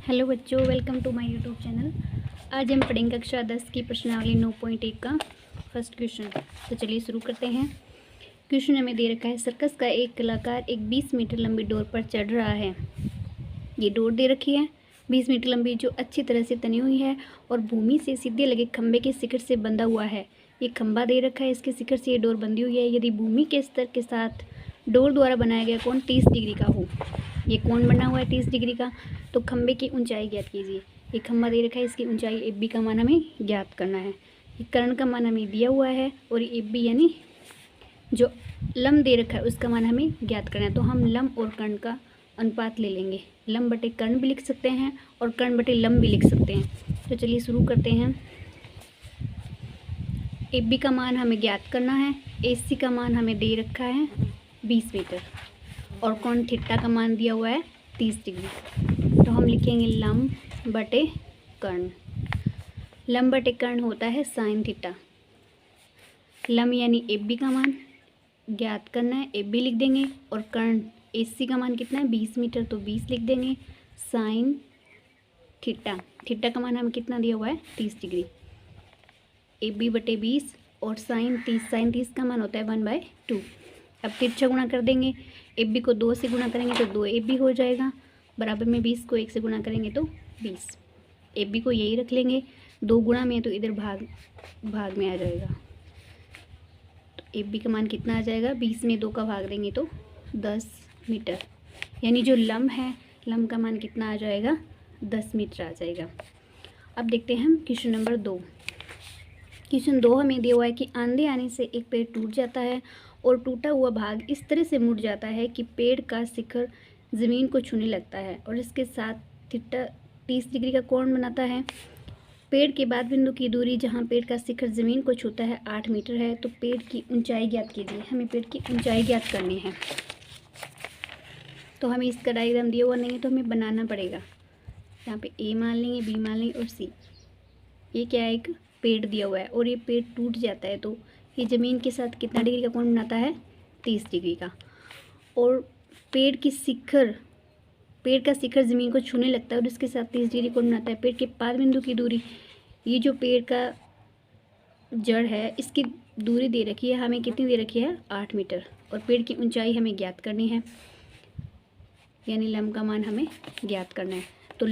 Hello बच्चों, welcome to my YouTube channel. आज हम पढ़ेंगे कक्षा 10 की प्रश्नावली 9.1 का फर्स्ट क्वेश्चन। तो चलिए शुरू करते हैं। क्वेश्चन हमें दे रखा है, सर्कस का एक कलाकार एक 20 मीटर लंबी डोर पर चढ़ रहा है। ये डोर दे रखी है 20 मीटर लंबी, जो अच्छी तरह से तनी हुई है और भूमि से सीधे लगे खंभे के शिखर से बंधा हुआ है। ये खंभा दे रखा है, इसके शिखर से ये डोर बंधी हुई है। यदि भूमि के स्तर के साथ डोर द्वारा बनाया गया कोण 30 डिग्री का हो, ये कोण बना हुआ है 30 डिग्री का, तो खंभे की ऊंचाई ज्ञात कीजिए। ये खंभा दे रखा है, इसकी ऊंचाई एफ बी का मान हमें ज्ञात करना है। ये कर्ण का मान हमें दिया हुआ है और एफ बी यानी जो लंब दे रखा है उसका मान हमें ज्ञात करना है। तो हम लंब और कर्ण का अनुपात ले लेंगे। लंब बटे कर्ण भी लिख सकते हैं और कर्ण बटे लंब भी लिख सकते हैं। तो चलिए शुरू करते हैं। एफ बी का मान हमें ज्ञात करना है। ए सी का मान हमें दे रखा है 20 मीटर और कोण थीटा का मान दिया हुआ है 30 डिग्री। तो हम लिखेंगे लंब बटे कर्ण। लंब बटे कर्ण होता है साइन थीटा। लंब यानी एफ बी का मान ज्ञात करना है, एफ बी लिख देंगे, और कर्ण ए सी का मान कितना है 20 मीटर, तो 20 लिख देंगे। साइन थीटा, थीटा का मान हमें कितना दिया हुआ है 30 डिग्री। एफ बी बटे 20 और साइन 30, साइन 30 का मान होता है 1/2। अब तिरछा गुणा कर देंगे। एफ बी को 2 से गुणा करेंगे तो 2 एफ बी हो जाएगा, बराबर में 20 को 1 से गुणा करेंगे तो 20। एफ बी को यही रख लेंगे, 2 गुणा में है तो इधर भाग में आ जाएगा। तो एफ बी का मान कितना आ जाएगा, 20 में 2 का भाग देंगे तो 10 मीटर, यानी जो लंब है लंब का मान कितना आ जाएगा 10 मीटर आ जाएगा। अब देखते हैं हम क्वेश्चन नंबर 2। क्वेश्चन 2 हमें दिया हुआ है कि आंधी आने से एक पेड़ टूट जाता है और टूटा हुआ भाग इस तरह से मुड़ जाता है कि पेड़ का शिखर ज़मीन को छूने लगता है और इसके साथ थीटा 30 डिग्री का कोण बनाता है। पेड़ के बाद बिंदु की दूरी जहां पेड़ का शिखर ज़मीन को छूता है 8 मीटर है। तो पेड़ की ऊंचाई ज्ञात कीजिए। हमें पेड़ की ऊंचाई ज्ञात करनी है। तो हमें इसका डायग्राम दिया हुआ नहीं है तो हमें बनाना पड़ेगा। यहाँ पे ए मान लेंगे, बी मान लेंगे और सी। ये क्या है, एक पेड़ दिया हुआ है और ये पेड़ टूट जाता है तो ये ज़मीन के साथ कितना डिग्री का कोण बनाता है 30 डिग्री का। और पेड़ का शिखर ज़मीन को छूने लगता है और इसके साथ 30 डिग्री कोण बनाता है। पेड़ के पाद बिंदु की दूरी, ये जो पेड़ का जड़ है इसकी दूरी दे रखी है हमें, कितनी दे रखी है 8 मीटर, और पेड़ की ऊंचाई हमें ज्ञात करनी है, यानी लंब का मान हमें ज्ञात करना है। तो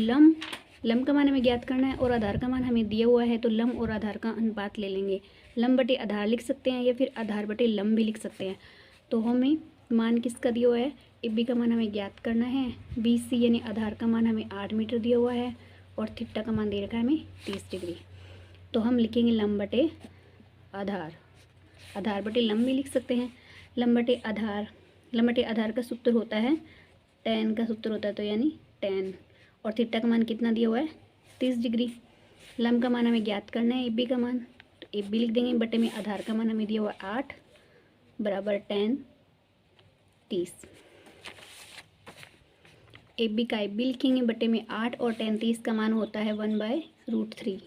लंब का मान हमें ज्ञात करना है और आधार का मान हमें दिया हुआ है, तो लंब और आधार का अनुपात ले लेंगे। लंब बटे आधार लिख सकते हैं या फिर आधार बटे लंब भी लिख सकते हैं। तो हमें मान किसका दिया हुआ है, एफ बी का मान हमें ज्ञात करना है। बी सी यानी आधार का मान हमें 8 मीटर दिया हुआ है और थीटा का मान दे रखा है हमें 30 डिग्री। तो हम लिखेंगे लंब बटे आधार, आधार बटे लंब भी लिख सकते हैं। लंब बटे आधार का सूत्र होता है tan का सूत्र होता है, तो यानी tan, और थीटा का मान कितना दिया हुआ है 30 डिग्री। लंब का मान हमें ज्ञात करना है, एफ बी का मान, तो एफ बी लिख देंगे, बटे में आधार का मान हमें दिया हुआ है 8 बराबर tan 30। एफ बी का एफ बी लिखेंगे, बटे में 8 और tan 30 का मान होता है 1/√3।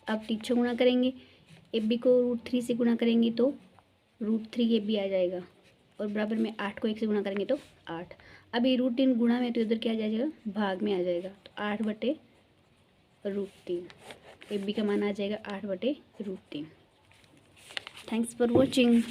अब तिरछा गुणा करेंगे, एफ बी को √3 से गुणा करेंगे तो √3 एफ बी आ जाएगा, और बराबर में 8 को 1 से गुणा करेंगे तो 8। अब ये √3 गुणा में तो इधर क्या आ जाएगा, भाग में आ जाएगा, तो 8 बटे √3। एफ बी का मान आ जाएगा 8 बटे √3। Thanks for watching.